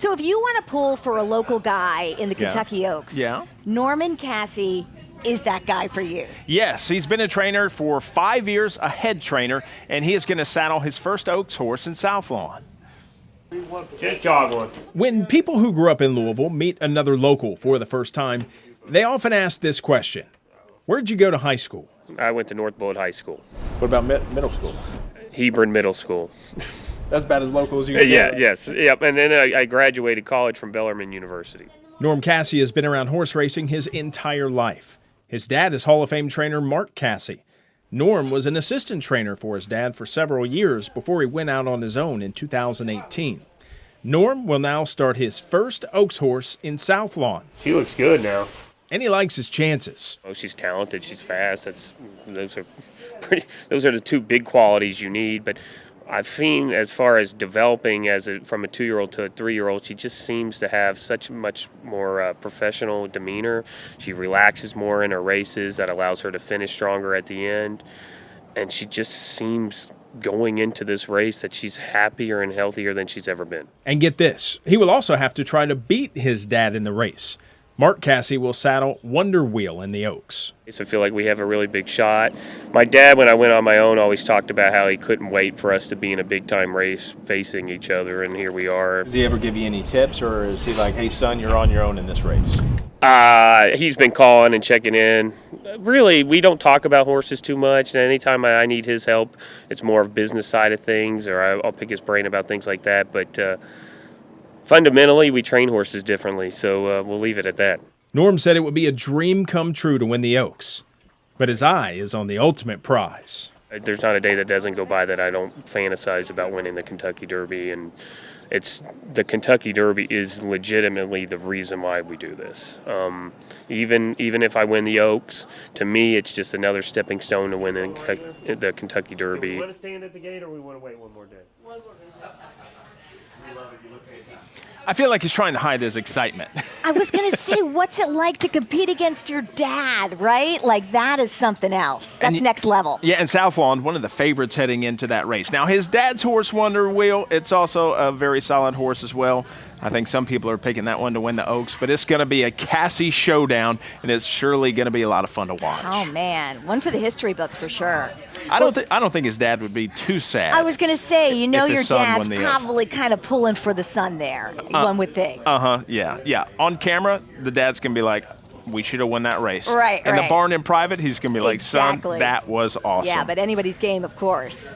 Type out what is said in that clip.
So if you want to pull for a local guy in the Yeah. Kentucky Oaks, Yeah. Norm Casse is that guy for you. Yes, he's been a trainer for 5 years, a head trainer, and he is going to saddle his first Oaks horse in South Lawn. Just jog one. When people who grew up in Louisville meet another local for the first time, they often ask this question: where'd you go to high school? I went to North Boyd High School. What about middle school? Hebron Middle School. That's about as local as you can Yeah, yes, yep. And then I graduated college from Bellarmine University. Norm Casse has been around horse racing his entire life. His dad is Hall of Fame trainer Mark Casse. Norm was an assistant trainer for his dad for several years before he went out on his own in 2018. Norm will now start his first Oaks horse in South Lawn, She looks good now. and he likes his chances. Oh, she's talented. She's fast. Those are the two big qualities you need. But I've seen, as far as developing from a 2-year-old to a 3-year-old, she just seems to have such much more professional demeanor. She relaxes more in her races. That allows her to finish stronger at the end. And she just seems, going into this race, that she's happier and healthier than she's ever been. And get this, he will also have to try to beat his dad in the race. Mark Casse will saddle Wonder Wheel in the Oaks. So I feel like we have a really big shot. My dad, when I went on my own, always talked about how he couldn't wait for us to be in a big-time race facing each other, and here we are. Does he ever give you any tips, or is he like, hey, son, you're on your own in this race? He's been calling and checking in. Really, we don't talk about horses too much, and anytime I need his help, it's more of business side of things, or I'll pick his brain about things like that. But fundamentally, we train horses differently, so we'll leave it at that. Norm said it would be a dream come true to win the Oaks, but his eye is on the ultimate prize. There's not a day that doesn't go by that I don't fantasize about winning the Kentucky Derby, and the Kentucky Derby is legitimately the reason why we do this. Even if I win the Oaks, to me it's just another stepping stone to win the Kentucky Derby. Do we want to stand at the gate, or we want to wait one more day? I feel like he's trying to hide his excitement. I was going to say, what's it like to compete against your dad, right? Like, that is something else. That's next level. Yeah, and South Lawn, one of the favorites heading into that race. Now, his dad's horse, Wonder Wheel, it's also a very solid horse as well. I think some people are picking that one to win the Oaks, but it's going to be a Casse showdown, and it's surely going to be a lot of fun to watch. Oh, man. One for the history books for sure. I don't think his dad would be too sad. I was going to say, you know, if your his son dad's won the Oaks. probably kind of pulling for the son there, one would think. Yeah. On camera, the dad's going to be like, we should have won that race. Right, In the right. barn in private, he's going to be like, Exactly. son, that was awesome. Yeah, but anybody's game, of course.